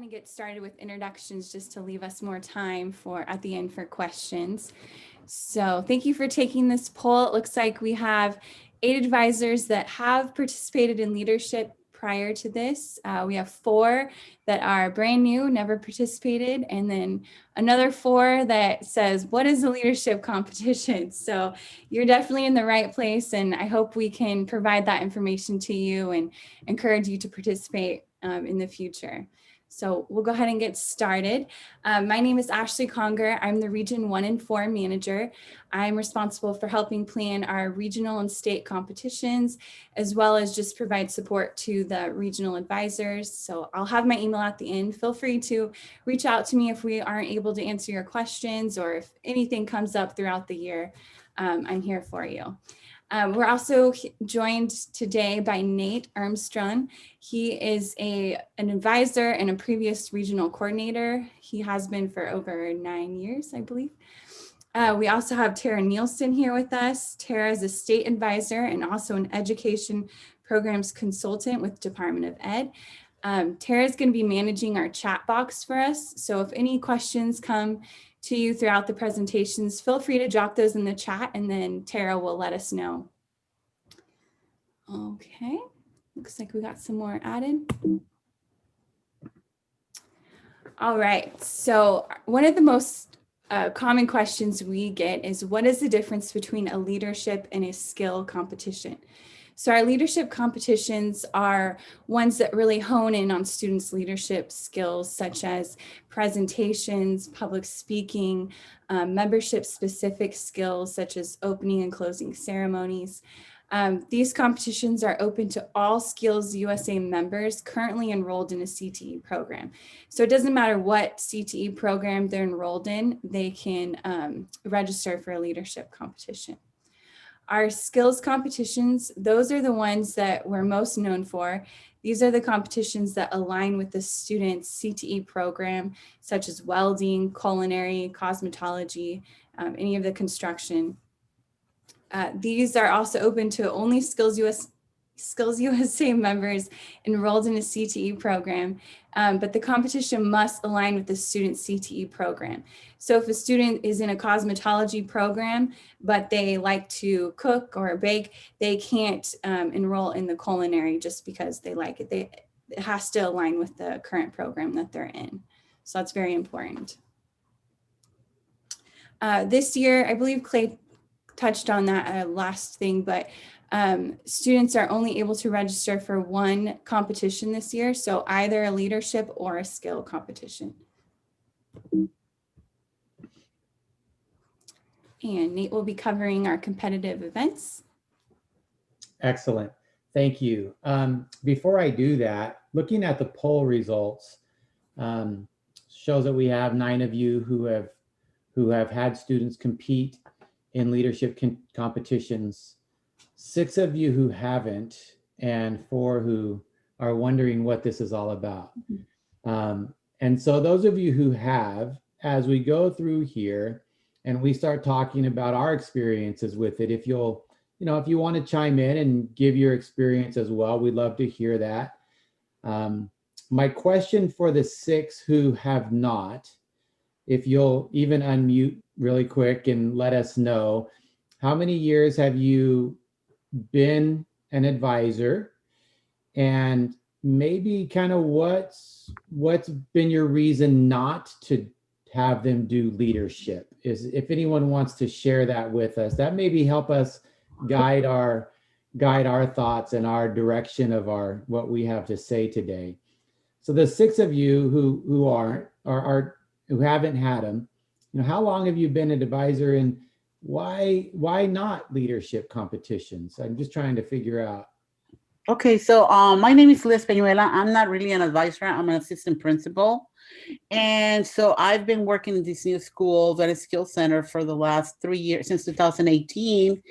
ahead and get started with introductions just to leave us more time for at the end for questions. So thank you for taking this poll. It looks like we have 8 advisors that have participated in leadership prior to this. We have 4 that are brand new, never participated, and then another 4 that says, what is a leadership competition? So you're definitely in the right place, and I hope we can provide that information to you and encourage you to participate in the future. So we'll go ahead and get started. My name is Ashley Conger. I'm the Region 1 and 4 manager. I'm responsible for helping plan our regional and state competitions, as well as just provide support to the regional advisors. So I'll have my email at the end. Feel free to reach out to me if we aren't able to answer your questions or if anything comes up throughout the year. I'm here for you. We're also joined today by Nate Armstrong. He is an advisor and a previous regional coordinator. He has been for over 9 years, I believe. We also have Tara Nielsen here with us. Tara is a state advisor and also an education programs consultant with Department of Ed. Tara is going to be managing our chat box for us. So if any questions come to you throughout the presentations, feel free to drop those in the chat and then Tara will let us know. Okay, looks like we got some more added. All right, so one of the most common questions we get is, what is the difference between a leadership and a skill competition? So our leadership competitions are ones that really hone in on students' leadership skills, such as presentations, public speaking, membership-specific skills, such as opening and closing ceremonies. These competitions are open to all Skills USA members currently enrolled in a CTE program. So it doesn't matter what CTE program they're enrolled in, they can register for a leadership competition. Our skills competitions, those are the ones that we're most known for. These are the competitions that align with the student's CTE program, such as welding, culinary, cosmetology, any of the construction. These are also open to only Skills USA members enrolled in a CTE program, but the competition must align with the student's CTE program. So if a student is in a cosmetology program, but they like to cook or bake, they can't enroll in the culinary just because they like it. It has to align with the current program that they're in. So that's very important. This year, I believe Clay touched on that last thing, but students are only able to register for one competition this year, so either a leadership or a skill competition. And Nate will be covering our competitive events. Excellent, thank you. Before I do that, looking at the poll results shows that we have 9 of you who have had students compete in leadership competitions, 6 of you who haven't, and 4 who are wondering what this is all about. And so those of you who have, as we go through here and we start talking about our experiences with it, if you'll, if you want to chime in and give your experience as well, we'd love to hear that. My question for the 6 who have not, if you'll even unmute really quick and let us know, how many years have you been an advisor, and maybe kind of what's been your reason not to have them do leadership? If anyone wants to share that with us, that maybe help us guide our thoughts and our direction of what we have to say today. So the 6 of you who haven't had them, how long have you been an advisor, and why not leadership competitions? I'm just trying to figure out. Okay, so my name is Liz Peñuela. I'm not really an advisor. I'm an assistant principal. And so I've been working in this new school, at a skills center, for the last 3 years, since 2018.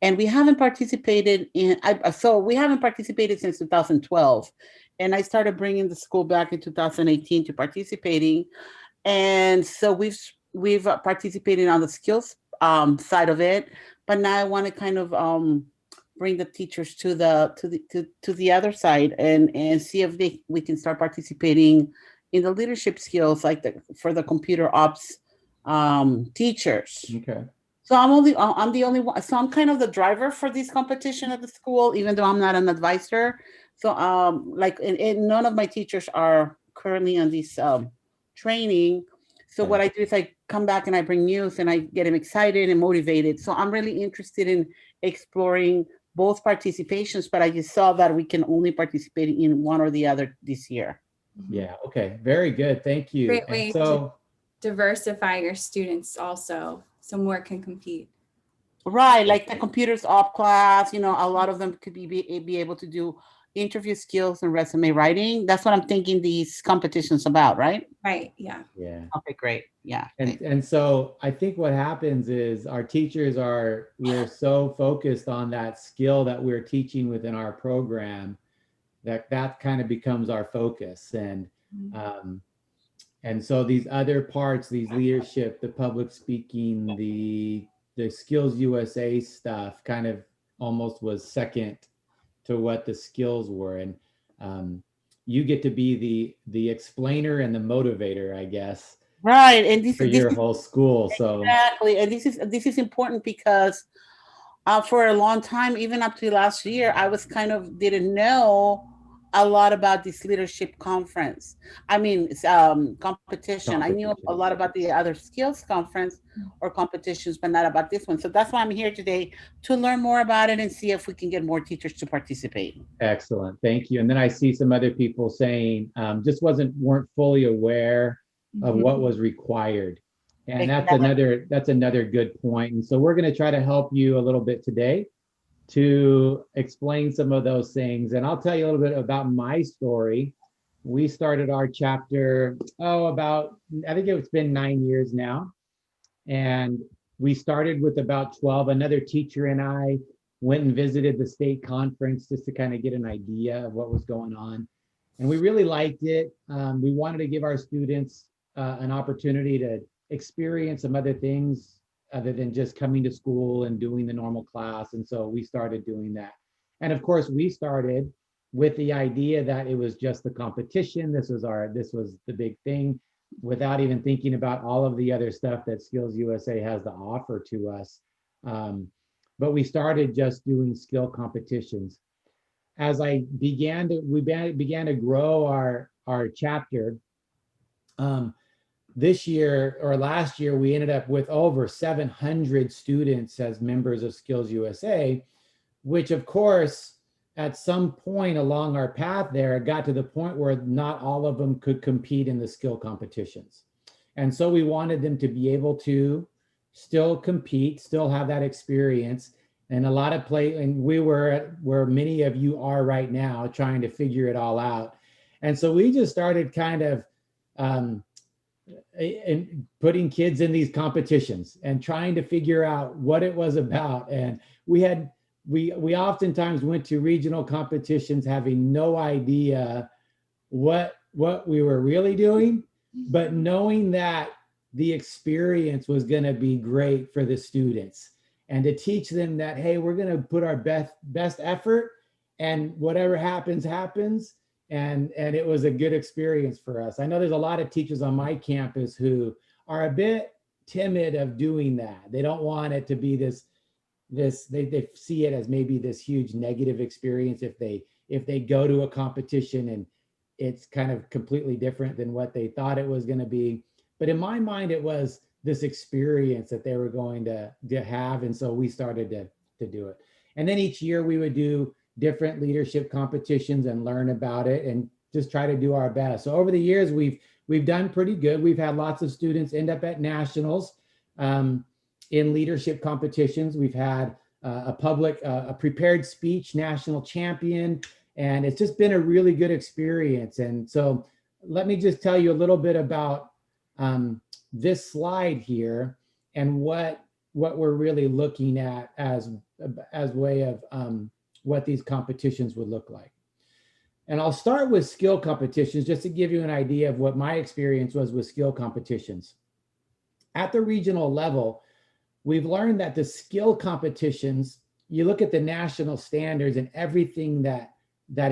And we haven't participated since 2012. And I started bringing the school back in 2018 to participating. And so we've participated on the skills side of it, but now I want to kind of bring the teachers to the other side and see if we can start participating in the leadership skills, like for the computer ops teachers. Okay. So I'm the only one. So I'm kind of the driver for this competition at the school, even though I'm not an advisor. So like, and none of my teachers are currently on this training. So Okay. what I do is I come back and I bring news and I get them excited and motivated. So I'm really interested in exploring both participations, but I just saw that we can only participate in one or the other this year. Yeah. Okay. Very good. Thank you. Great And way so, to diversify your students also, so more can compete. Right, like the computers op class, you know, a lot of them could be able to do interview skills and resume writing. That's what I'm thinking these competitions about, right? Right, yeah. yeah. Okay, great. Yeah. And so I think what happens is our teachers we're so focused on that skill that we're teaching within our program that kind of becomes our focus. And so these other parts, these leadership, the public speaking, the Skills USA stuff kind of almost was second to what the skills were. And you get to be the explainer and the motivator, I guess. Right, and this for is your whole school. So exactly, and this is important because for a long time, even up to last year, I was kind of didn't know a lot about this leadership conference. I mean, competition. I knew a lot about the other skills conference or competitions, but not about this one. So that's why I'm here today, to learn more about it and see if we can get more teachers to participate. Excellent, thank you. And then I see some other people saying just weren't fully aware of what was required. And that's another good point. And so we're going to try to help you a little bit today to explain some of those things. And I'll tell you a little bit about my story. We started our chapter, I think it's been 9 years now. And we started with about 12. Another teacher and I went and visited the state conference just to kind of get an idea of what was going on. And we really liked it. We wanted to give our students an opportunity to experience some other things other than just coming to school and doing the normal class. And so we started doing that. And of course, we started with the idea that it was just the competition. This was the big thing, without even thinking about all of the other stuff that Skills USA has to offer to us. But we started just doing skill competitions. As we began to grow our chapter, this year or last year, we ended up with over 700 students as members of Skills USA, which of course, at some point along our path there, it got to the point where not all of them could compete in the skill competitions. And so we wanted them to be able to still compete, still have that experience, and a lot of and we were where many of you are right now, trying to figure it all out. And so we just started kind of and putting kids in these competitions and trying to figure out what it was about. And we oftentimes went to regional competitions having no idea what we were really doing, but knowing that the experience was going to be great for the students and to teach them that, hey, we're going to put our best effort, and whatever happens. And it was a good experience for us. I know there's a lot of teachers on my campus who are a bit timid of doing that. They don't want it to be they see it as maybe this huge negative experience if they go to a competition and it's kind of completely different than what they thought it was going to be. But in my mind, it was this experience that they were going to have. And so we started to do it. And then each year we would do different leadership competitions and learn about it and just try to do our best. So over the years, we've done pretty good. We've had lots of students end up at nationals in leadership competitions. We've had a prepared speech national champion, and it's just been a really good experience. And so let me just tell you a little bit about this slide here and what we're really looking at as way of what these competitions would look like. And I'll start with skill competitions just to give you an idea of what my experience was with skill competitions. At the regional level, we've learned that the skill competitions, you look at the national standards and everything that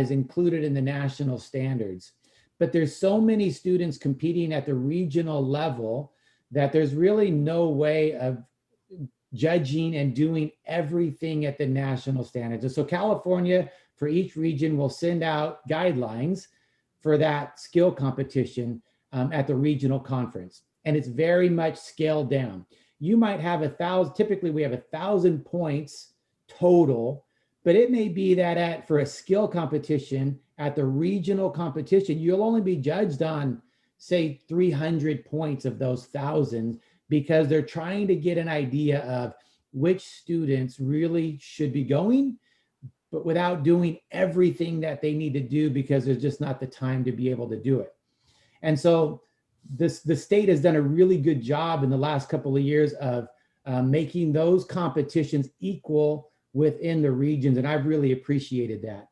is included in the national standards. but there's so many students competing at the regional level that there's really no way of judging and doing everything at the national standards. And so California, for each region, will send out guidelines for that skill competition at the regional conference. And it's very much scaled down. You might have 1,000, typically we have 1,000 points total, but it may be that for a skill competition at the regional competition, you'll only be judged on, say, 300 points of those 1,000, because they're trying to get an idea of which students really should be going, but without doing everything that they need to do because there's just not the time to be able to do it. And so the state has done a really good job in the last couple of years of making those competitions equal within the regions, and I've really appreciated that.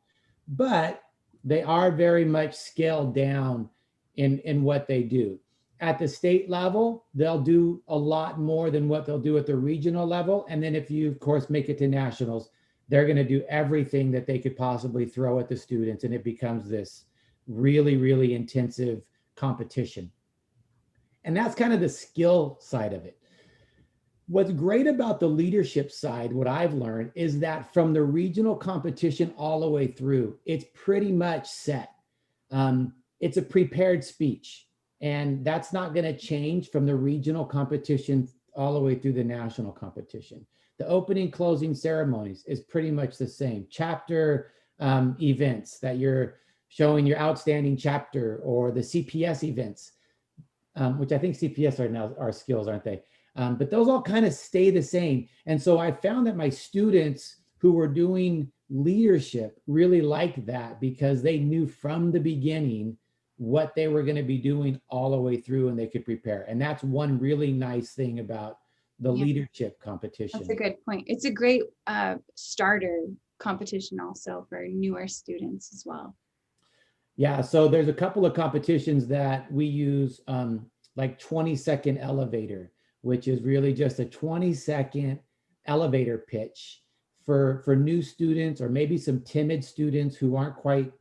But they are very much scaled down in what they do. At the state level, they'll do a lot more than what they'll do at the regional level. And then if you, of course, make it to nationals, they're going to do everything that they could possibly throw at the students. And it becomes this really, really intensive competition. And that's kind of the skill side of it. What's great about the leadership side, what I've learned, is that from the regional competition all the way through, it's pretty much set. It's a prepared speech. And that's not going to change from the regional competition all the way through the national competition. The opening closing ceremonies is pretty much the same. Chapter events that you're showing your outstanding chapter, or the CPS events, which I think CPS are now our skills, aren't they? But those all kind of stay the same. And so I found that my students who were doing leadership really liked that, because they knew from the beginning what they were going to be doing all the way through, and they could prepare. And that's one really nice thing about the leadership competition. That's a good point. It's a great starter competition also for newer students as well. Yeah, so there's a couple of competitions that we use, like 20-second elevator, which is really just a 20-second elevator pitch for new students, or maybe some timid students who aren't quite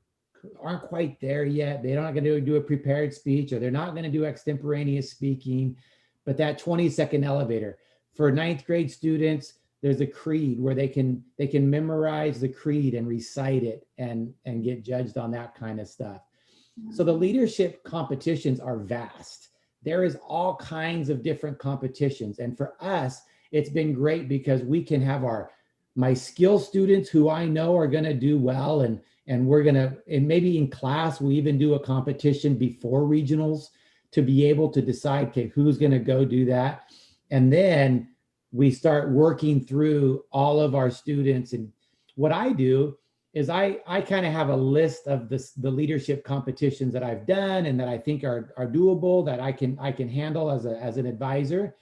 there yet. They're not going to do a prepared speech, or they're not going to do extemporaneous speaking. But that 20-second elevator for 9th grade students, there's a creed where they can memorize the creed and recite it and get judged on that kind of stuff. So the leadership competitions are vast. There is all kinds of different competitions, and for us, it's been great because we can have my skill students who I know are going to do well, and we're going to, and maybe in class, we even do a competition before regionals to be able to decide, okay, who's going to go do that. And then we start working through all of our students. And what I do is I kind of have a list of the leadership competitions that I've done and that I think are doable, that I can handle as an advisor.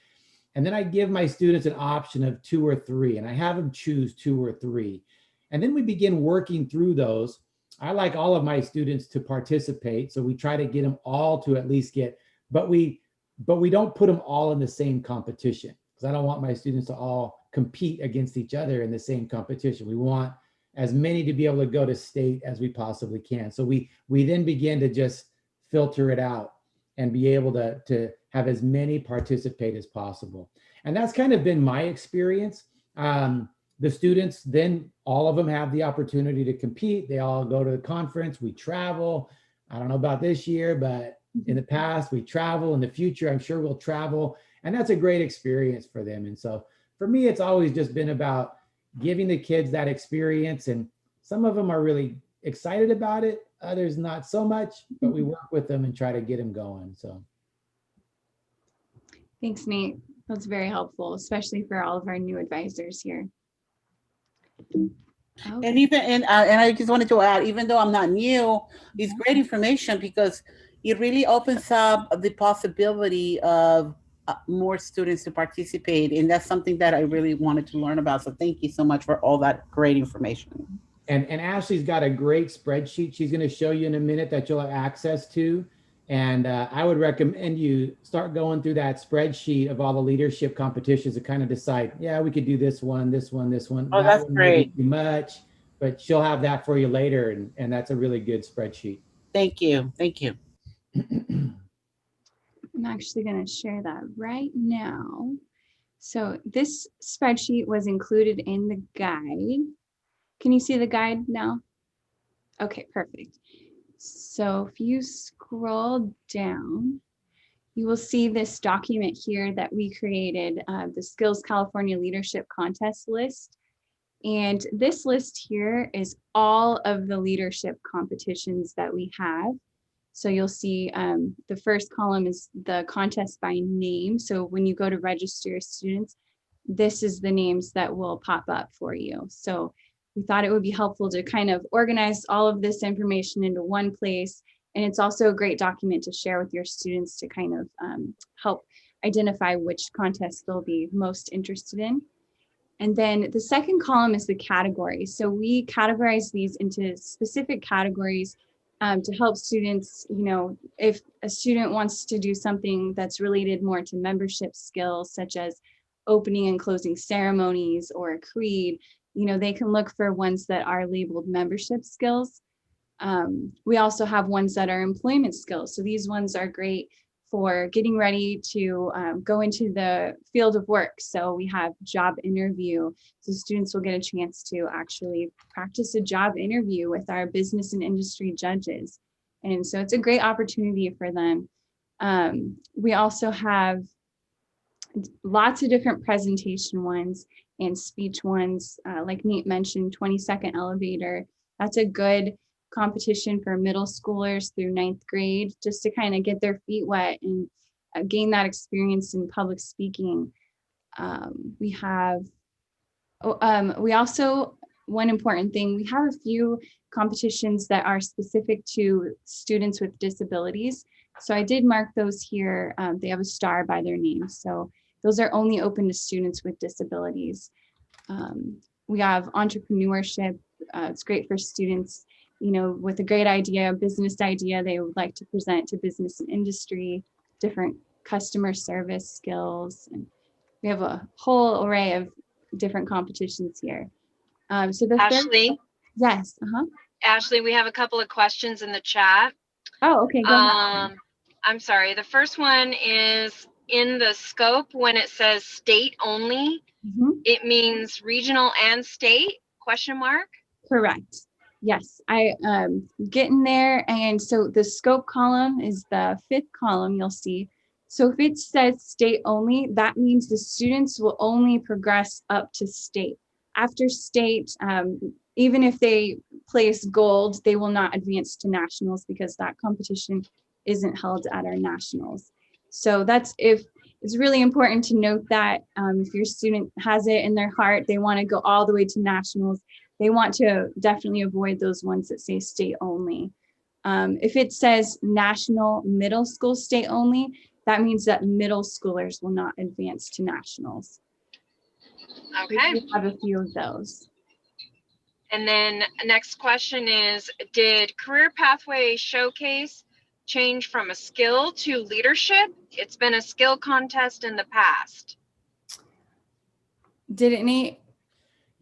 And then I give my students an option of 2 or 3, and I have them choose 2 or 3. And then we begin working through those. I like all of my students to participate, so we try to get them all to at least get, but we don't put them all in the same competition, because I don't want my students to all compete against each other in the same competition. We want as many to be able to go to state as we possibly can. So we then begin to just filter it out and be able to have as many participate as possible. And that's kind of been my experience. The students, then all of them have the opportunity to compete. They all go to the conference. We travel. I don't know about this year, but in the past we travel. In the future, I'm sure we'll travel. And that's a great experience for them. And so for me, it's always just been about giving the kids that experience. And some of them are really excited about it. Others not so much, but we work with them and try to get them going. So. Thanks, Nate. That's very helpful, especially for all of our new advisors here. Okay. And I just wanted to add, even though I'm not new, it's great information because it really opens up the possibility of more students to participate. And that's something that I really wanted to learn about. So thank you so much for all that great information. And Ashley's got a great spreadsheet she's going to show you in a minute that you'll have access to. And I would recommend you start going through that spreadsheet of all the leadership competitions to kind of decide, yeah, we could do this one, this one, this one. Oh, that's great. Too much, but she'll have that for you later. And that's a really good spreadsheet. Thank you. Thank you. I'm actually going to share that right now. So this spreadsheet was included in the guide. Can you see the guide now? Okay, perfect. So if you scroll down, you will see this document here that we created, the Skills California Leadership Contest list. And this list here is all of the leadership competitions that we have. So you'll see the first column is the contest by name. So when you go to register your students, this is the names that will pop up for you. So we thought it would be helpful to kind of organize all of this information into one place. And it's also a great document to share with your students to kind of help identify which contests they'll be most interested in. And then the second column is the categories. So we categorize these into specific categories to help students, you know, if a student wants to do something that's related more to membership skills, such as opening and closing ceremonies or a creed, you know, they can look for ones that are labeled membership skills. We also have ones that are employment skills. So these ones are great for getting ready to go into the field of work. So we have job interview. So students will get a chance to actually practice a job interview with our business and industry judges. And so it's a great opportunity for them. We also have lots of different presentation ones and speech ones. Like Nate mentioned, 20-second elevator. That's a good competition for middle schoolers through 9th grade, just to kind of get their feet wet and gain that experience in public speaking. We also, one important thing, we have a few competitions that are specific to students with disabilities. So I did mark those here. They have a star by their name. So those are only open to students with disabilities. We have entrepreneurship. It's great for students, you know, with a great idea, a business idea they would like to present to business and industry, different customer service skills. And we have a whole array of different competitions here. So the Ashley? third, yes. Ashley, we have a couple of questions in the chat. Oh, okay, go ahead. I'm sorry. The first one is in the scope when it says state only, it means regional and state, question mark? Correct. Yes, I getting there. And so the scope column is the 5th column you'll see. So if it says state only, that means the students will only progress up to state. After state, even if they place gold, they will not advance to nationals because that competition isn't held at our nationals. So it's really important to note that if your student has it in their heart, they want to go all the way to nationals, they want to definitely avoid those ones that say state only. If it says national middle school state only, that means that middle schoolers will not advance to nationals. Okay. We have a few of those. And then next question is, did Career Pathway Showcase change from a skill to leadership? It's been a skill contest in the past. Did it, Nate?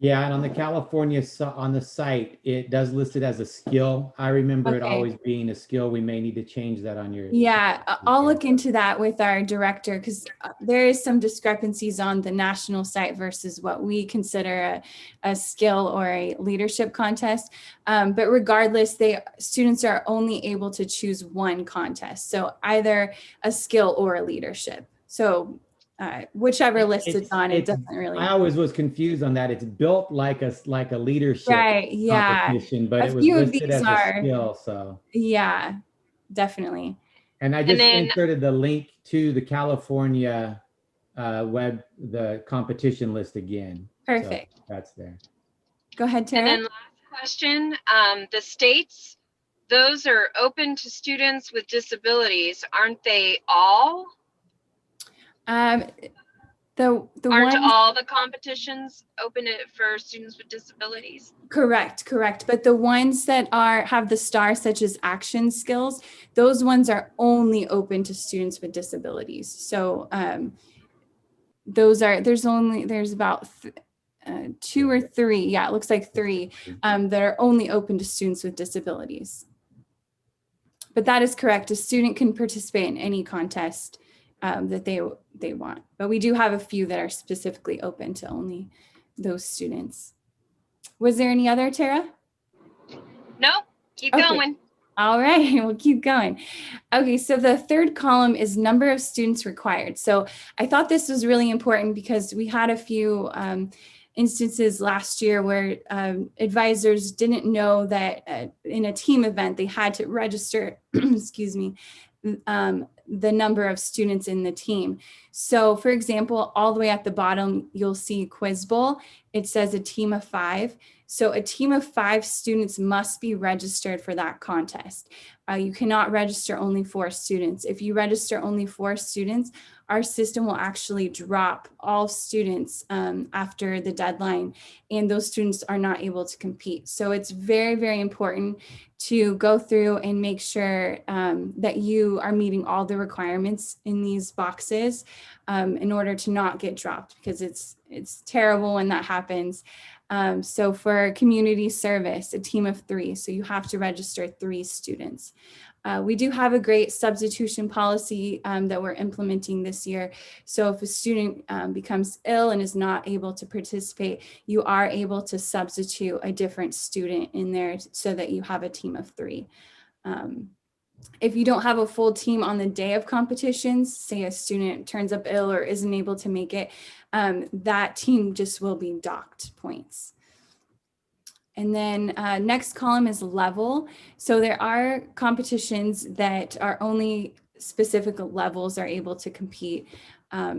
Yeah, and on the California on the site, it does list it as a skill. I remember it always being a skill. We may need to change that on your. Yeah, I'll look into that with our director because there is some discrepancies on the national site versus what we consider a skill or a leadership contest. But regardless, students are only able to choose one contest. So either a skill or a leadership. So whichever list it's on, it doesn't really. I always was confused on that. It's built like a leadership competition, but it was listed as a skill. So yeah, definitely. And I just inserted the link to the California the competition list again. Perfect. So that's there. Go ahead, Tara. And then last question, the states, those are open to students with disabilities, aren't they all? Aren't all the competitions open for students with disabilities? Correct. But the ones that have the star, such as action skills, those ones are only open to students with disabilities. So there's about 2 or 3. Yeah, it looks like 3 that are only open to students with disabilities. But that is correct. A student can participate in any contest that they want. But we do have a few that are specifically open to only those students. Was there any other, Tara? Nope, keep Okay. going. All right, we'll keep going. Okay, so the third column is number of students required. So I thought this was really important because we had a few instances last year where advisors didn't know that in a team event, they had to register, excuse me, the number of students in the team. So for example, all the way at the bottom, you'll see Quiz Bowl. It says a team of 5. So a team of 5 students must be registered for that contest. You cannot register only 4 students. If you register only 4 students, our system will actually drop all students after the deadline, and those students are not able to compete. So it's very, very important to go through and make sure that you are meeting all the requirements in these boxes in order to not get dropped, because it's terrible when that happens. So for community service, a team of 3. So you have to register 3 students. We do have a great substitution policy that we're implementing this year. So if a student becomes ill and is not able to participate, you are able to substitute a different student in there so that you have a team of 3. If you don't have a full team on the day of competitions, say a student turns up ill or isn't able to make it, that team just will be docked points. And then next column is level. So there are competitions that are only specific levels are able to compete,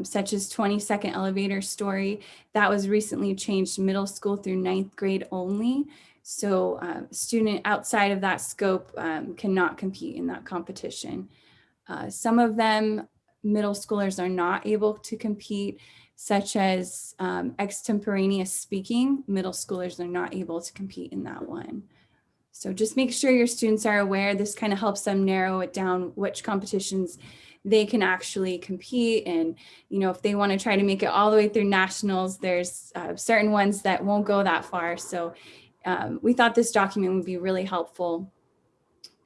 such as 20-second elevator story. That was recently changed middle school through 9th grade only. So student outside of that scope cannot compete in that competition. Some of them, middle schoolers are not able to compete, such as extemporaneous speaking. Middle schoolers are not able to compete in that one. So just make sure your students are aware. This kind of helps them narrow it down which competitions they can actually compete. And, you know, if they want to try to make it all the way through nationals, there's certain ones that won't go that far. So we thought this document would be really helpful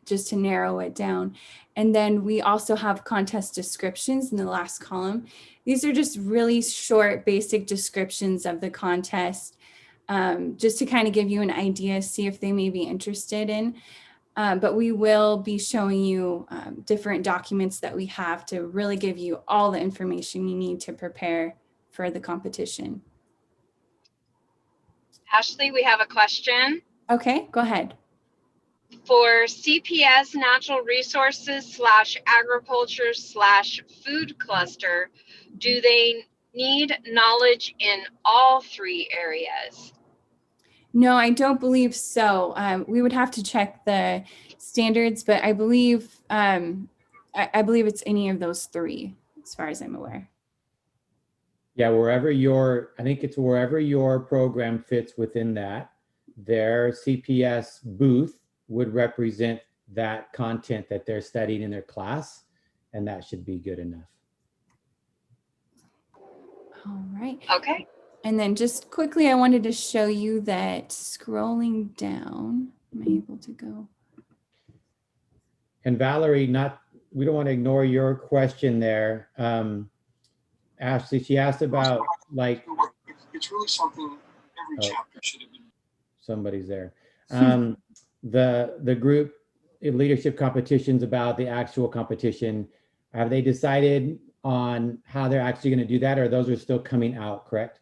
just to narrow it down. And then we also have contest descriptions in the last column. These are just really short, basic descriptions of the contest, just to kind of give you an idea, see if they may be interested in. But we will be showing you different documents that we have to really give you all the information you need to prepare for the competition. Ashley, we have a question. Okay, go ahead. For CPS natural resources / agriculture / food cluster, do they need knowledge in all 3 areas? No, I don't believe so. We would have to check the standards, but I believe I believe it's any of those 3, as far as I'm aware. Yeah, I think it's wherever your program fits within that, their CPS booth would represent that content that they're studying in their class, and that should be good enough. All right. Okay. And then just quickly, I wanted to show you that scrolling down, am I able to go? And Valerie, we don't want to ignore your question there. Ashley, she asked about like. It's really something every chapter should have been. Somebody's there. The group leadership competitions, about the actual competition, have they decided on how they're actually going to do that, or those are still coming out, correct?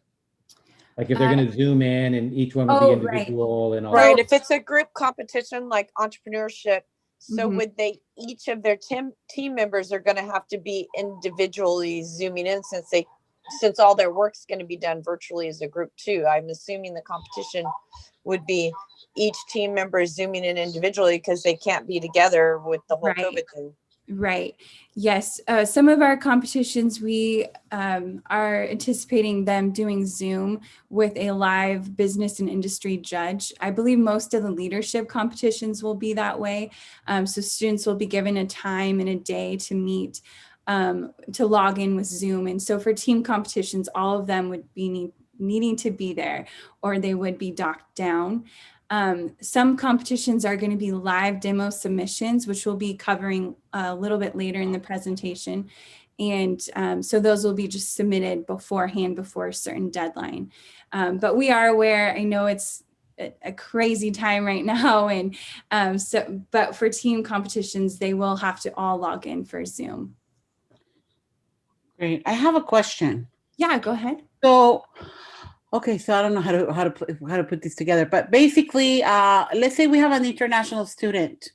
Like if they're going to zoom in and each one will be individual and all. Right. If it's a group competition like entrepreneurship, so Mhm. would they, each of their team members are going to have to be individually zooming in, since all their work's going to be done virtually as a group too. I'm assuming the competition would be each team member zooming in individually because they can't be together with the whole COVID thing. Right. Yes. Some of our competitions, we are anticipating them doing Zoom with a live business and industry judge. I believe most of the leadership competitions will be that way. So students will be given a time and a day to meet, to log in with Zoom. And so for team competitions, all of them would be needing to be there, or they would be docked down. Some competitions are going to be live demo submissions, which we'll be covering a little bit later in the presentation. And so those will be just submitted beforehand before a certain deadline. But we are aware, I know it's a crazy time right now. And but for team competitions, they will have to all log in for Zoom. Great. I have a question. Yeah, go ahead. So, okay, so I don't know how to put this together, but basically, let's say we have an international student,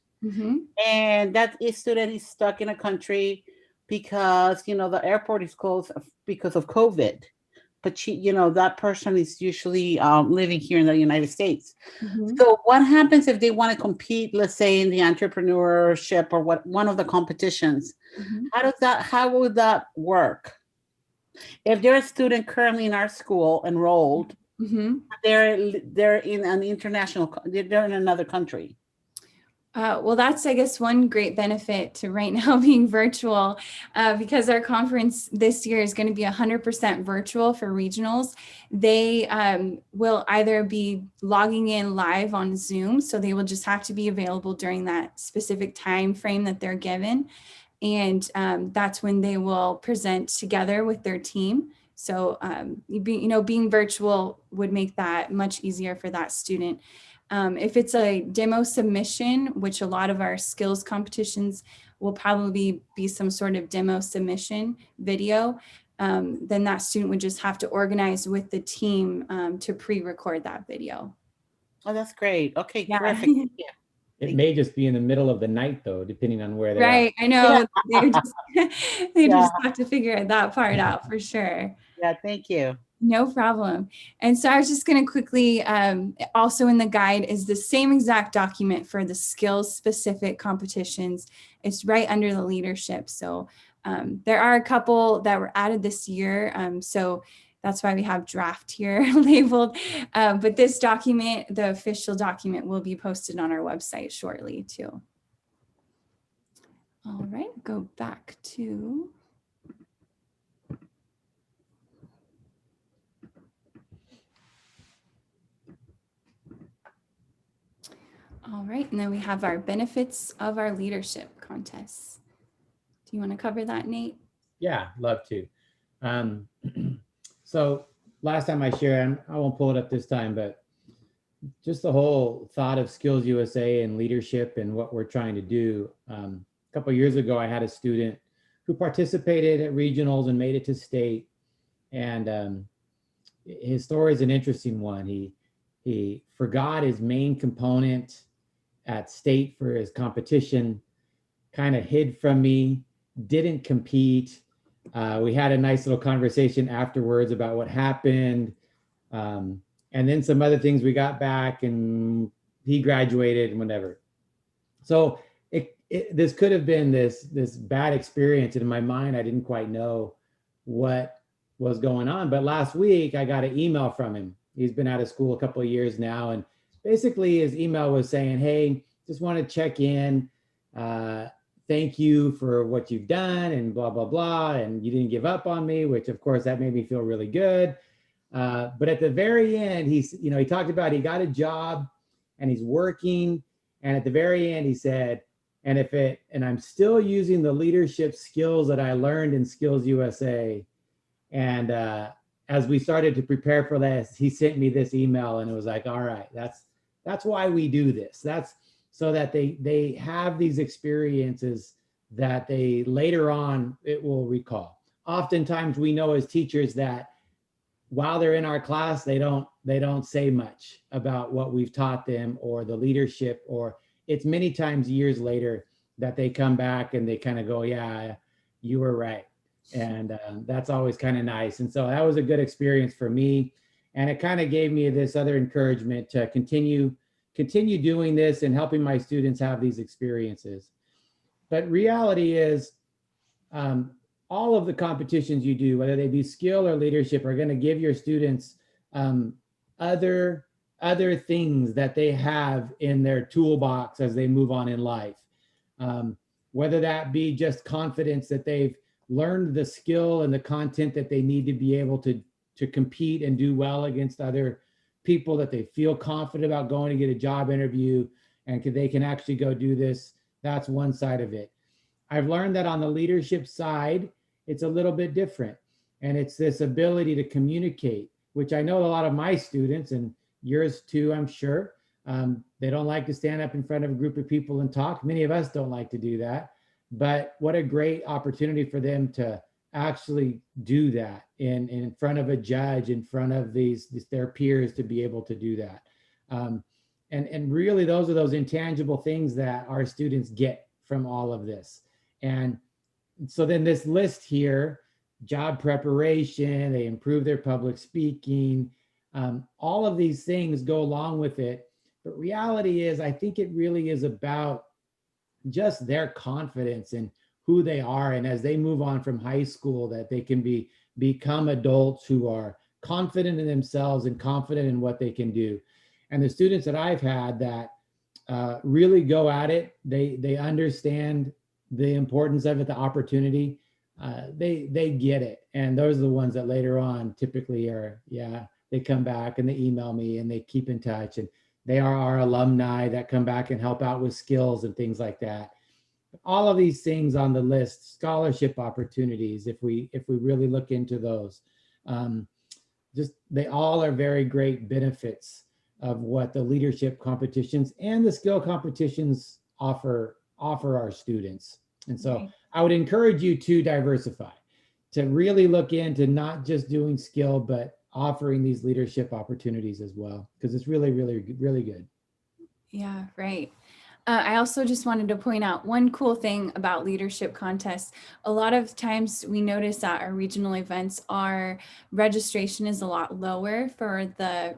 and that student is stuck in a country because the airport is closed because of COVID, but that person is usually living here in the United States. So, what happens if they want to compete? Let's say in the entrepreneurship or one of the competitions. How would that work? If they're a student currently in our school enrolled, they're in an international, they're in another country. Well, that's, I guess, one great benefit to right now being virtual, because our conference this year is going to be 100% virtual for regionals. They will either be logging in live on Zoom, so they will just have to be available during that specific time frame that they're given. And that's when they will present together with their team. So, being virtual would make that much easier for that student. If it's a demo submission, which a lot of our skills competitions will probably be some sort of demo submission video, then that student would just have to organize with the team to pre-record that video. Oh, that's great. Okay, yeah. Terrific. Yeah. It may just be in the middle of the night, though, depending on where they are. Right, I know. They just have to figure that part out for sure. Yeah, thank you. No problem. And so I was just going to quickly, also in the guide is the same exact document for the skills specific competitions. It's right under the leadership. So there are a couple that were added this year. So that's why we have draft here labeled. But this document, the official document, will be posted on our website shortly too. All right, go back to. All right, and then we have our benefits of our leadership contests. Do you want to cover that, Nate? Yeah, love to. So last time I shared, I won't pull it up this time, but just the whole thought of Skills USA and leadership and what we're trying to do. A couple of years ago, I had a student who participated at regionals and made it to state. And his story is an interesting one. He forgot his main component at state for his competition, kind of hid from me, didn't compete. We had a nice little conversation afterwards about what happened. And then some other things we got back, and he graduated and whatever. So this could have been this bad experience. And in my mind, I didn't quite know what was going on. But last week I got an email from him. He's been out of school a couple of years now. And basically his email was saying, hey, just want to check in. Thank you for what you've done and blah, blah, blah. And you didn't give up on me, which of course that made me feel really good. But at the very end, he talked about he got a job and he's working. And at the very end, he said, and I'm still using the leadership skills that I learned in Skills USA. And as we started to prepare for this, he sent me this email and it was like, all right, that's why we do this. That's so that they have these experiences that they later on it will recall. Oftentimes we know as teachers that while they're in our class, they don't say much about what we've taught them or the leadership, or it's many times years later that they come back and they kind of go, yeah, you were right. And that's always kind of nice. And so that was a good experience for me. And it kind of gave me this other encouragement to continue doing this and helping my students have these experiences. But reality is all of the competitions you do, whether they be skill or leadership, are going to give your students other things that they have in their toolbox as they move on in life. Whether that be just confidence that they've learned the skill and the content that they need to be able to compete and do well against other people that they feel confident about going to get a job interview and they can actually go do this. That's one side of it. I've learned that on the leadership side, it's a little bit different. And it's this ability to communicate, which I know a lot of my students, and yours too, I'm sure, they don't like to stand up in front of a group of people and talk. Many of us don't like to do that. But what a great opportunity for them to actually do that in front of a judge, in front of their peers, to be able to do that. And really, those are those intangible things that our students get from all of this. And so then this list here, job preparation, they improve their public speaking, all of these things go along with it. But reality is, I think it really is about just their confidence in who they are. And as they move on from high school, that they can become adults who are confident in themselves and confident in what they can do. And the students that I've had that really go at it, they understand the importance of it, the opportunity, they get it. And those are the ones that later on typically are, they come back and they email me and they keep in touch, and they are our alumni that come back and help out with skills and things like that. All of these things on the list, scholarship opportunities, if we really look into those, just they all are very great benefits of what the leadership competitions and the skill competitions offer our students. And so I would encourage you to diversify, to really look into not just doing skill, but offering these leadership opportunities as well, because it's really, really, really good. Yeah, right. I also just wanted to point out one cool thing about leadership contests. A lot of times we notice that our regional events, our registration is a lot lower for the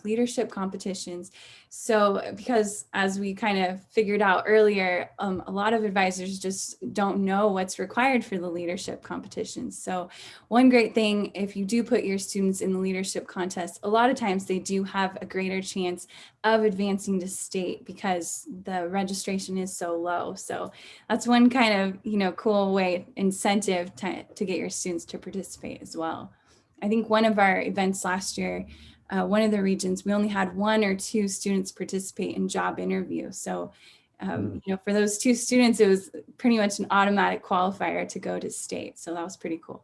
leadership competitions. So because as we kind of figured out earlier, a lot of advisors just don't know what's required for the leadership competitions. So one great thing, if you do put your students in the leadership contest, a lot of times they do have a greater chance of advancing to state because the registration is so low. So that's one kind of, cool way, incentive to get your students to participate as well. I think one of our events last year, one of the regions, we only had 1 or 2 students participate in job interview. So, for those 2 students, it was pretty much an automatic qualifier to go to state. So that was pretty cool.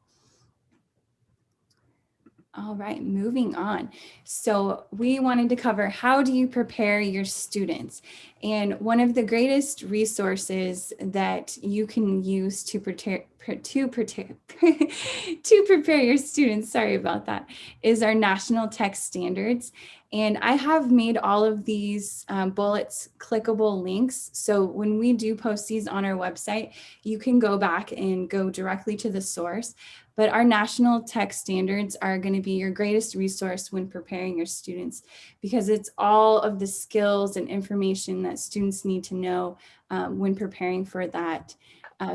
All right, moving on. So we wanted to cover, how do you prepare your students? And one of the greatest resources that you can use to prepare your students, sorry about that, is our national text standards. And I have made all of these bullets clickable links. So when we do post these on our website, you can go back and go directly to the source. But our national text standards are going to be your greatest resource when preparing your students, because it's all of the skills and information that students need to know when preparing for that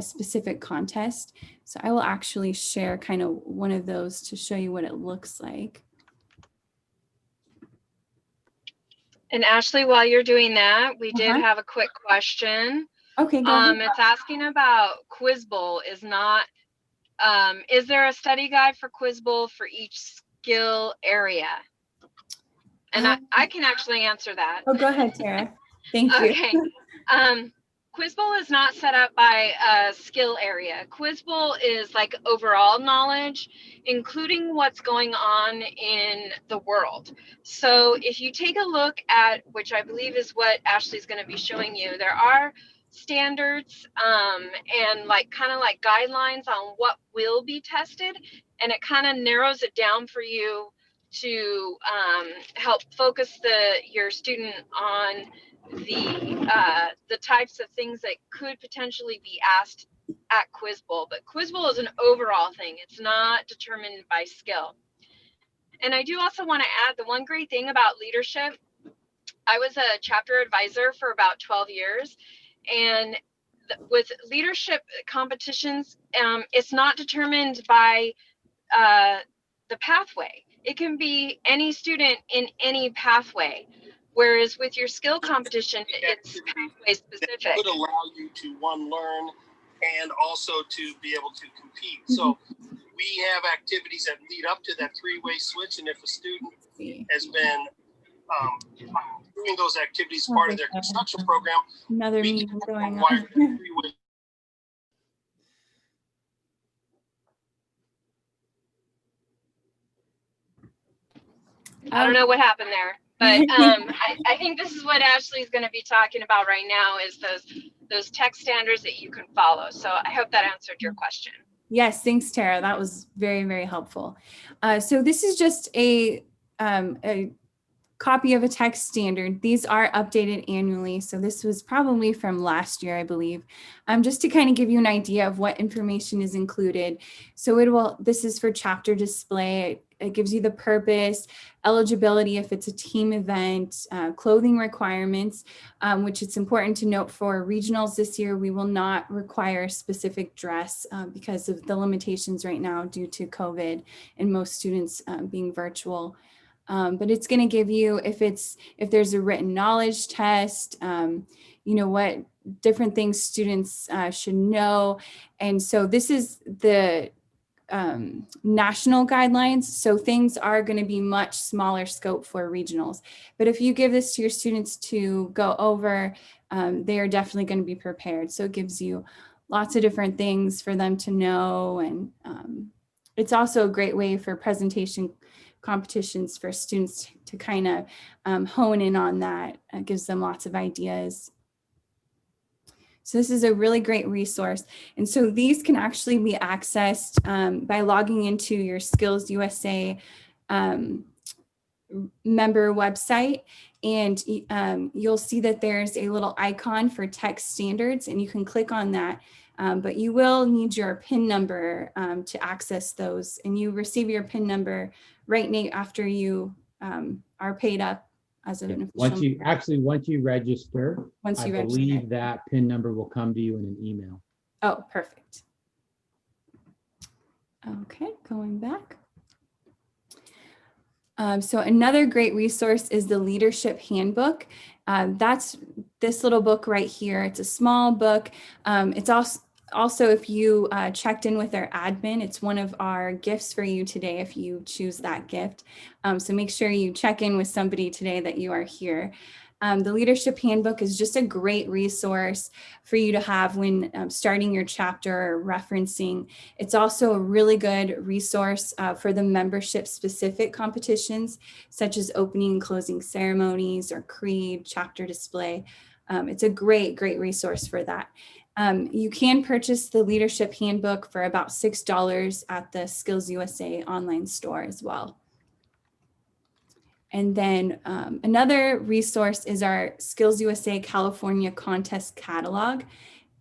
specific contest. So I will actually share kind of one of those to show you what it looks like. And Ashley, while you're doing that, we did have a quick question. Okay, go ahead. It's asking about Quiz Bowl is there a study guide for Quiz Bowl for each skill area? And I can actually answer that. Oh, go ahead, Tara. Thank you. Okay. Quiz Bowl is not set up by a skill area. Quiz Bowl is like overall knowledge, including what's going on in the world. So if you take a look at, which I believe is what Ashley's going to be showing you, there are standards and kind of guidelines on what will be tested, and it kind of narrows it down for you to help focus your student on the types of things that could potentially be asked at Quiz Bowl. But Quiz Bowl is an overall thing. It's not determined by skill. And I do also want to add, the one great thing about leadership, I was a chapter advisor for about 12 years. And with leadership competitions, it's not determined by the pathway. It can be any student in any pathway. Whereas with your skill competition, it's pathway specific. It would allow you to learn and also to be able to compete. So we have activities that lead up to that 3-way switch. And if a student has been doing those activities part of their construction program. Another we meeting can going provide on. them free with I don't know what happened there, but I think this is what Ashley is going to be talking about right now is those tech standards that you can follow. So I hope that answered your question. Yes, thanks, Tara. That was very, very helpful. So this is just a copy of a text standard. These are updated annually. So this was probably from last year, I believe, just to kind of give you an idea of what information is included. So this is for chapter display. It gives you the purpose, eligibility if it's a team event, clothing requirements, which it's important to note for regionals this year, we will not require specific dress because of the limitations right now due to COVID and most students being virtual. But it's going to give you if there's a written knowledge test, what different things students should know. And so this is the national guidelines. So things are going to be much smaller scope for regionals. But if you give this to your students to go over, they are definitely going to be prepared. So it gives you lots of different things for them to know. And it's also a great way for presentation competitions for students to kind of hone in on that. It gives them lots of ideas. So this is a really great resource. And so these can actually be accessed by logging into your Skills USA member website. And you'll see that there's a little icon for text standards and you can click on that. But you will need your PIN number to access those. And you receive your PIN number right after you are paid up as an official. Once you register, I believe that PIN number will come to you in an email. Oh, perfect. Okay, going back. So another great resource is the Leadership Handbook. That's this little book right here. It's a small book. It's also if you checked in with our admin, it's one of our gifts for you today if you choose that gift. So make sure you check in with somebody today that you are here. The Leadership Handbook is just a great resource for you to have when starting your chapter or referencing. It's also a really good resource for the membership specific competitions, such as opening and closing ceremonies or creed, chapter display. It's a great resource for that. You can purchase the Leadership Handbook for about $6 at the Skills USA online store as well. And then another resource is our Skills USA California Contest Catalog.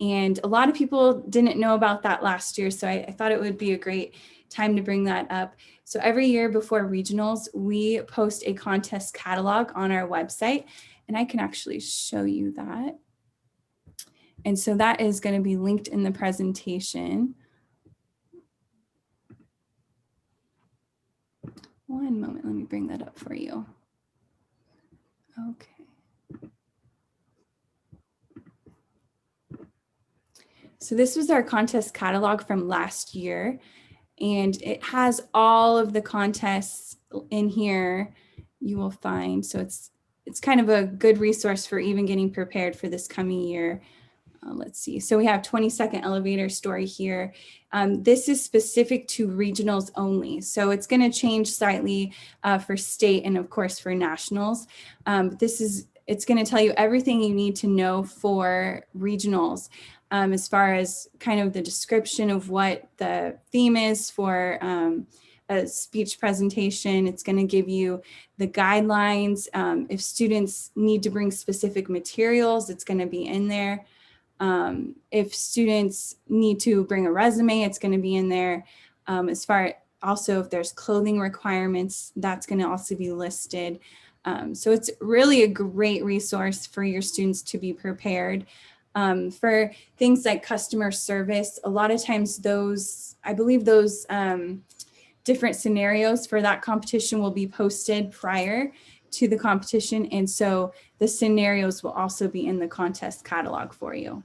And a lot of people didn't know about that last year, so I thought it would be a great time to bring that up. So every year before regionals, we post a contest catalog on our website, and I can actually show you that. And so that is going to be linked in the presentation. One moment, let me bring that up for you. Okay. So this was our contest catalog from last year, and it has all of the contests in here you will find. So it's kind of a good resource for even getting prepared for this coming year. Let's see. So we have 20-second elevator story here. This is specific to regionals only. So it's going to change slightly for state and of course for nationals. It's going to tell you everything you need to know for regionals as far as kind of the description of what the theme is for a speech presentation. It's going to give you the guidelines. If students need to bring specific materials, it's going to be in there. If students need to bring a resume, it's going to be in there. As far also if there's clothing requirements, that's going to also be listed. So it's really a great resource for your students to be prepared. For things like customer service, a lot of times I believe those different scenarios for that competition will be posted prior to the competition. And so the scenarios will also be in the contest catalog for you.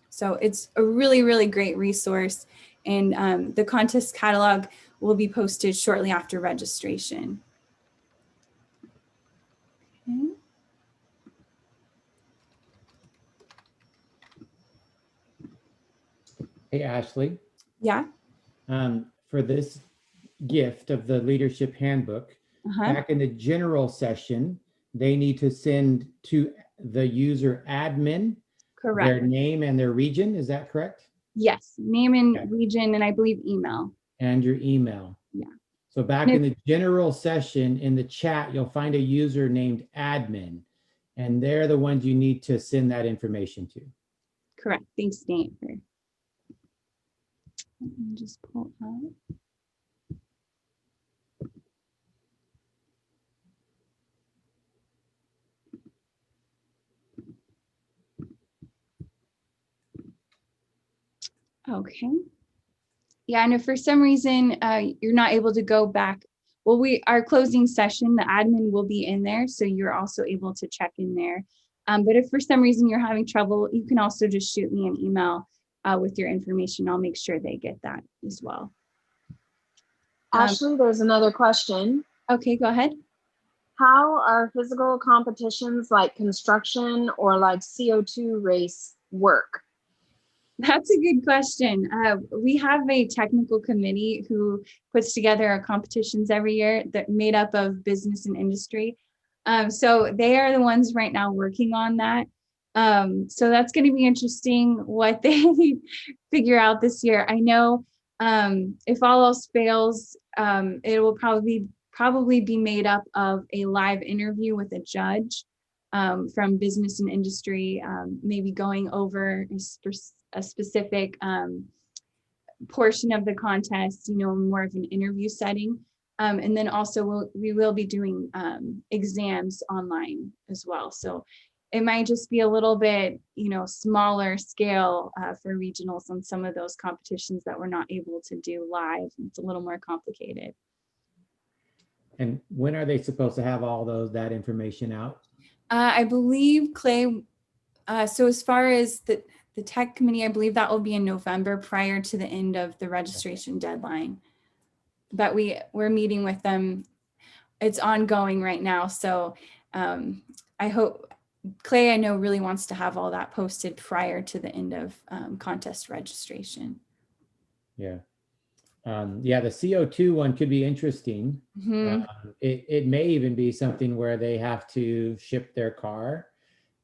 So it's a really great resource. And the contest catalog will be posted shortly after registration. Hey, Ashley, Yeah. for this gift of the leadership handbook, Uh-huh. back in the general session, they need to send to the user admin their Correct. name and their region. Is that correct? Yes. Name and Okay. region, and I believe email. And your email. Yeah. So back in the general session, in the chat, you'll find a user named admin, and they're the ones you need to send that information to. Correct. Thanks, Nate. Let me just pull up. Okay. Yeah, and if for some reason you're not able to go back, well, our closing session, the admin will be in there, so you're also able to check in there. But if for some reason you're having trouble, you can also just shoot me an email with your information. I'll make sure they get that as well. Ashley, there's another question. Okay, go ahead. How are physical competitions like construction or like CO2 race work? That's a good question. We have a technical committee who puts together our competitions every year that made up of business and industry. So they are the ones right now working on that. So that's going to be interesting what they figure out this year. I know if all else fails, it will probably be made up of a live interview with a judge from business and industry, maybe going over a specific portion of the contest, more of an interview setting. And then also we will be doing exams online as well. So it might just be a little bit, smaller scale for regionals on some of those competitions that we're not able to do live. It's a little more complicated. And when are they supposed to have all that information out? I believe, Clay, so as far as the tech committee, I believe that will be in November prior to the end of the registration deadline. But we're meeting with them. It's ongoing right now. So I hope, Clay, I know, really wants to have all that posted prior to the end of contest registration. Yeah. Yeah, the CO2 one could be interesting. Mm-hmm. It may even be something where they have to ship their car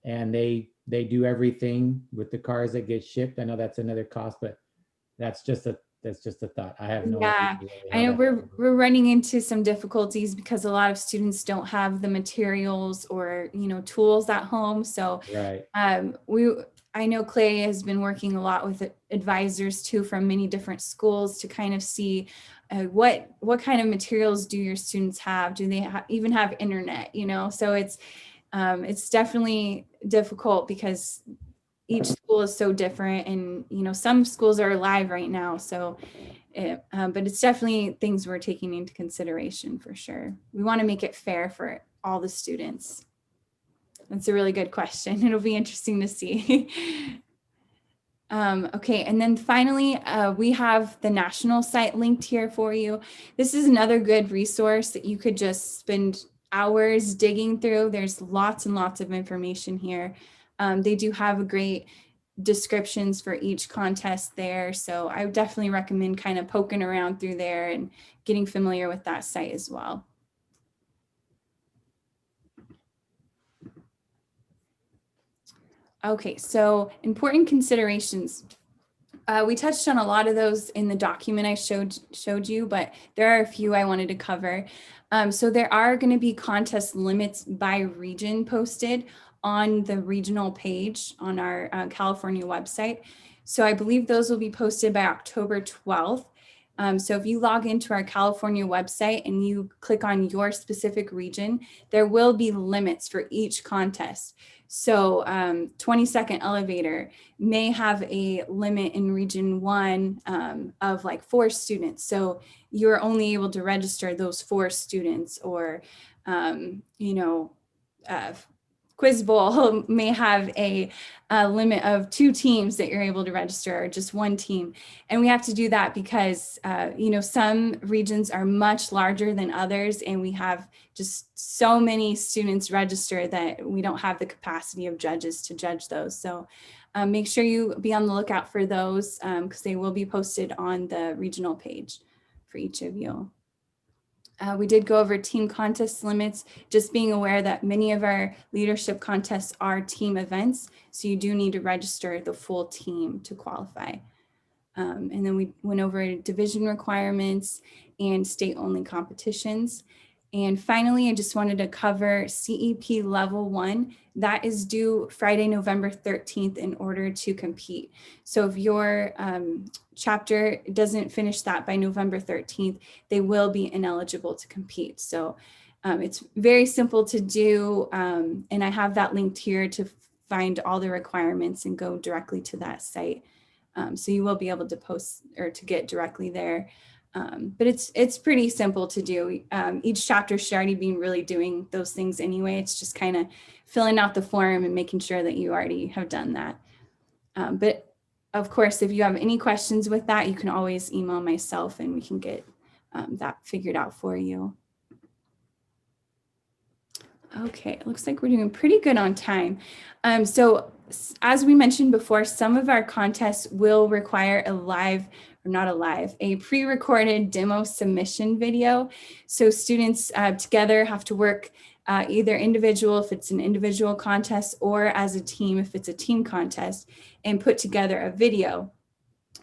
and they do everything with the cars that get shipped. I know that's another cost, but that's just a thought. I have no idea. I know we're running into some difficulties because a lot of students don't have the materials or tools at home. So right. I know Clay has been working a lot with advisors too from many different schools to kind of see what kind of materials do your students have? Do they even have internet? So it's definitely difficult because each school is so different, and some schools are live right now. So, but it's definitely things we're taking into consideration for sure. We want to make it fair for all the students. That's a really good question. It'll be interesting to see. Okay, and then finally, we have the national site linked here for you. This is another good resource that you could just spend hours digging through. There's lots and lots of information here. They do have a great descriptions for each contest there. So I would definitely recommend kind of poking around through there and getting familiar with that site as well. Okay, so important considerations. We touched on a lot of those in the document I showed you, but there are a few I wanted to cover. So there are going to be contest limits by region posted on the regional page on our California website. So I believe those will be posted by October 12th. So if you log into our California website and you click on your specific region, there will be limits for each contest. So 22nd Elevator may have a limit in region 1 of like 4 students. So you're only able to register those 4 students, or, Quiz Bowl may have a limit of 2 teams that you're able to register, or just 1 team. And we have to do that because, some regions are much larger than others, and we have just so many students register that we don't have the capacity of judges to judge those. So Make sure you be on the lookout for those because they will be posted on the regional page for each of you. We did go over team contest limits, just being aware that many of our leadership contests are team events. So you do need to register the full team to qualify. And then we went over division requirements and state-only competitions. And finally, I just wanted to cover CEP Level 1. That is due Friday, November 13th in order to compete. So if your chapter doesn't finish that by November 13th, they will be ineligible to compete. So it's very simple to do. And I have that linked here to find all the requirements and go directly to that site. So you will be able to post or to get directly there. But it's pretty simple to do. Each chapter should already be really doing those things anyway. It's just kind of filling out the form and making sure that you already have done that. But of course, if you have any questions with that, you can always email myself and we can get that figured out for you. Okay, it looks like we're doing pretty good on time. So as we mentioned before, some of our contests will require a pre-recorded demo submission video. So students together have to work either individual if it's an individual contest or as a team if it's a team contest and put together a video.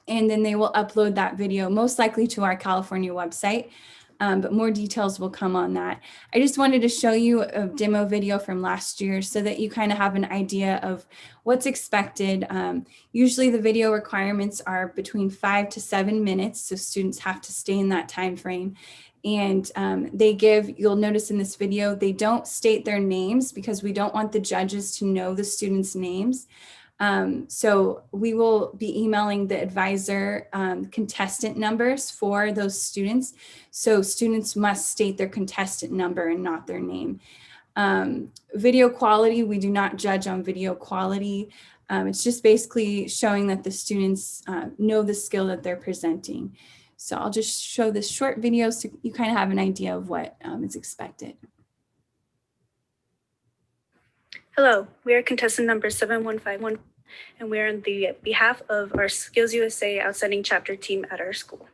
And then they will upload that video most likely to our California website. But more details will come on that. I just wanted to show you a demo video from last year so that you kind of have an idea of what's expected. Usually the video requirements are between 5 to 7 minutes, so students have to stay in that time frame. And you'll notice in this video, they don't state their names because we don't want the judges to know the students' names. So we will be emailing the advisor contestant numbers for those students. So students must state their contestant number and not their name. Video quality, we do not judge on video quality. It's just basically showing that the students know the skill that they're presenting. So I'll just show this short video so you kind of have an idea of what is expected. Hello, we are contestant number 7151, and we are on the behalf of our Skills USA Outstanding Chapter team at our school.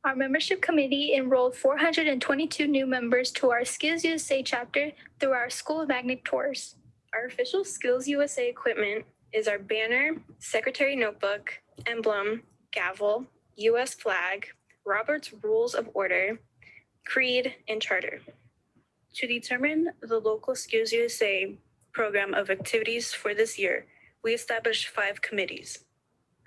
Our membership committee enrolled 422 new members to our Skills USA chapter through our school magnet tours. Our official Skills USA equipment is our banner, secretary notebook, emblem, gavel, US flag, Robert's Rules of Order, creed, and charter. To determine the local Skills USA program of activities for this year, we established 5 committees.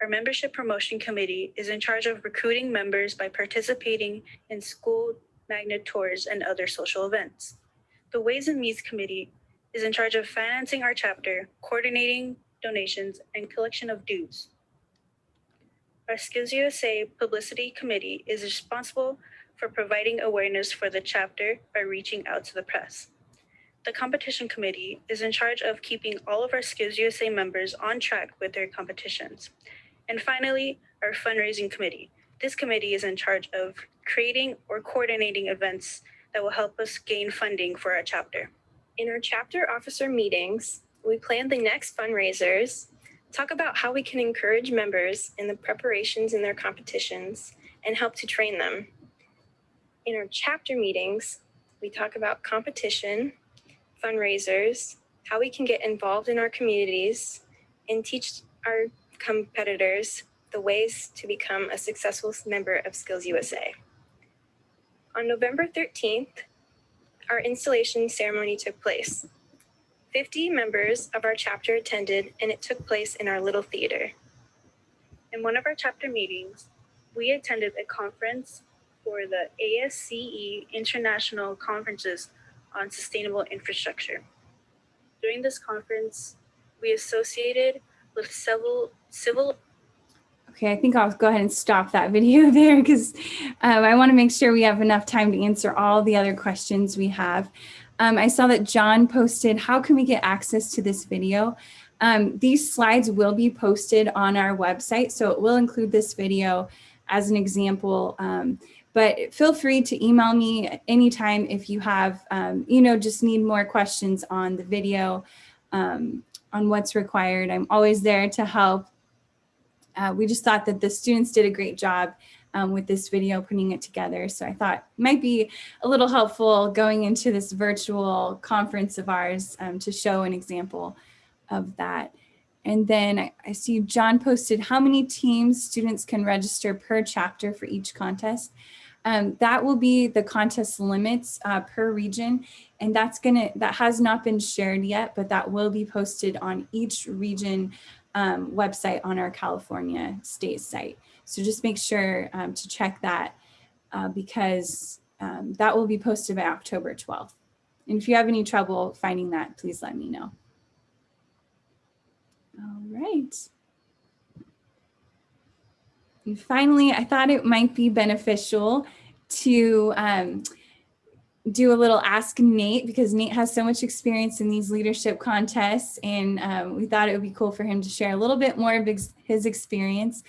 Our membership promotion committee is in charge of recruiting members by participating in school magnet tours and other social events. The Ways and Means committee is in charge of financing our chapter, coordinating donations, and collection of dues. Our Skills USA publicity committee is responsible for providing awareness for the chapter by reaching out to the press. The competition committee is in charge of keeping all of our Skills USA members on track with their competitions. And finally, our fundraising committee. This committee is in charge of creating or coordinating events that will help us gain funding for our chapter. In our chapter officer meetings, we plan the next fundraisers, talk about how we can encourage members in the preparations in their competitions, and help to train them. In our chapter meetings, we talk about competition, fundraisers, how we can get involved in our communities, and teach our competitors the ways to become a successful member of Skills USA. On November 13th, our installation ceremony took place. 50 members of our chapter attended, and it took place in our little theater. In one of our chapter meetings, we attended a conference for the ASCE International Conferences on Sustainable Infrastructure. During this conference, we associated with several Okay, I think I'll go ahead and stop that video there because I want to make sure we have enough time to answer all the other questions we have. I saw that John posted, how can we get access to this video? These slides will be posted on our website, so it will include this video as an example. But feel free to email me anytime if you have, just need more questions on the video. on what's required. I'm always there to help. We just thought that the students did a great job with this video, putting it together. So I thought it might be a little helpful going into this virtual conference of ours to show an example of that. And then I see John posted how many teams students can register per chapter for each contest. That will be the contest limits per region, and that has not been shared yet, but that will be posted on each region website on our California state site. So just make sure to check that because that will be posted by October 12th. And if you have any trouble finding that, please let me know. All right. And finally, I thought it might be beneficial to do a little Ask Nate, because Nate has so much experience in these leadership contests, and we thought it would be cool for him to share a little bit more of his experience.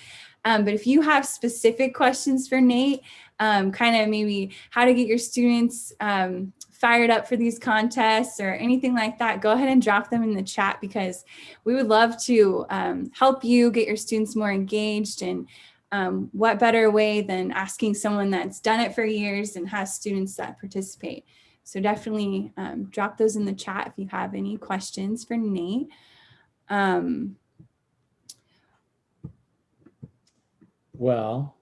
But if you have specific questions for Nate, kind of maybe how to get your students fired up for these contests or anything like that, go ahead and drop them in the chat, because we would love to help you get your students more engaged. And what better way than asking someone that's done it for years and has students that participate. So definitely drop those in the chat if you have any questions for Nate. Well,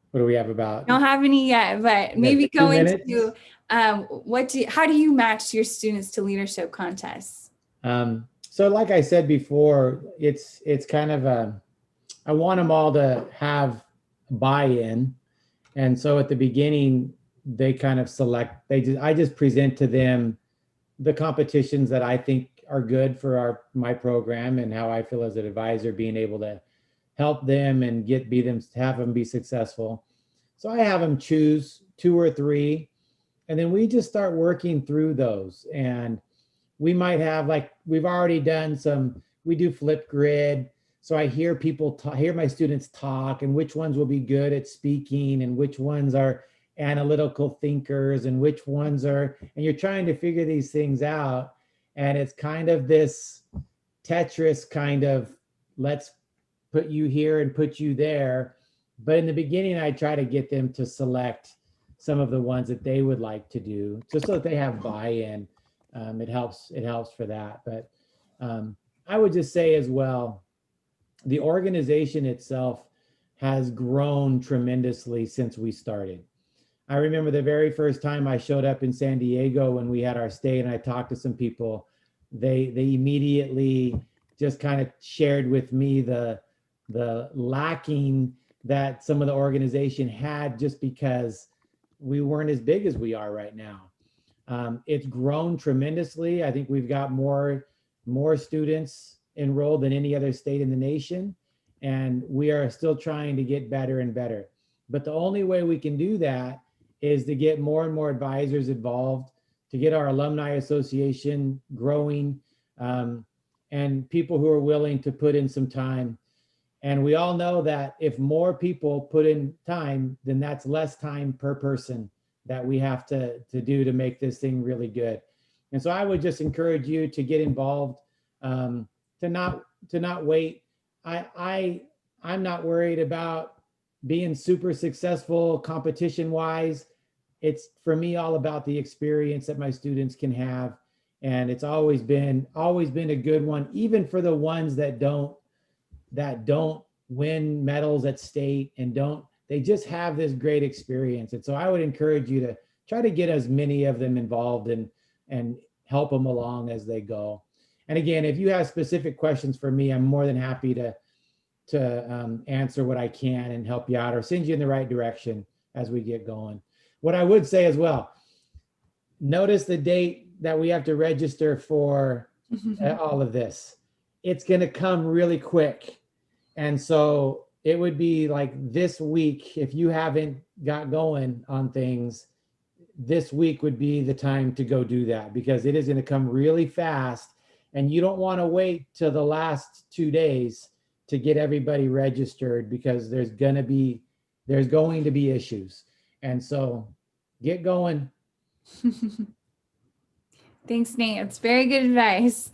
what do we have about? Don't have any yet, but maybe Yeah, go 2 minutes. into how do you match your students to leadership contests? So like I said before, it's kind of I want them all to have buy-in. And so at the beginning, they kind of select, I just present to them the competitions that I think are good for my program and how I feel as an advisor, being able to help them and have them be successful. So I have them choose 2 or 3, and then we just start working through those. And we might have, like, we've already done we do flip grid. So I hear hear my students talk, and which ones will be good at speaking and which ones are analytical thinkers and which ones and you're trying to figure these things out. And it's kind of this Tetris kind of, let's put you here and put you there. But in the beginning, I try to get them to select some of the ones that they would like to do, just so that they have buy-in. It helps for that. But I would just say as well, the organization itself has grown tremendously since we started. I remember the very first time I showed up in San Diego when we had our stay, and I talked to some people. They immediately just kind of shared with me the lacking that some of the organization had, just because we weren't as big as we are right now. It's grown tremendously. I think we've got more students enrolled than any other state in the nation, and we are still trying to get better and better. But the only way we can do that is to get more and more advisors involved, to get our alumni association growing, and people who are willing to put in some time. And we all know that if more people put in time, then that's less time per person that we have to do to make this thing really good. And so I would just encourage you to get involved, to not wait. I'm not worried about being super successful competition wise. It's, for me, all about the experience that my students can have. And it's always been a good one, even for the ones that don't win medals at state and they just have this great experience. And so I would encourage you to try to get as many of them involved and help them along as they go. And again, if you have specific questions for me, I'm more than happy to answer what I can and help you out or send you in the right direction as we get going. What I would say as well, notice the date that we have to register for all of this. It's going to come really quick. And so it would be like this week, if you haven't got going on things, this week would be the time to go do that, because it is going to come really fast. And you don't want to wait till the last 2 days to get everybody registered, because there's going to be issues. And so get going. Thanks, Nate. It's very good advice.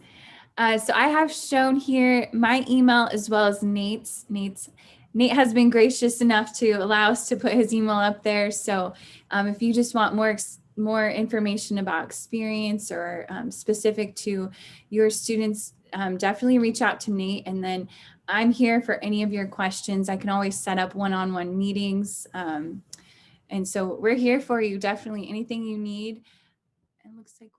So I have shown here my email as well as Nate's. Nate has been gracious enough to allow us to put his email up there. So if you just want more information about experience or specific to your students, definitely reach out to Nate. And then I'm here for any of your questions. I can always set up one-on-one meetings. And so we're here for you, definitely anything you need. It looks like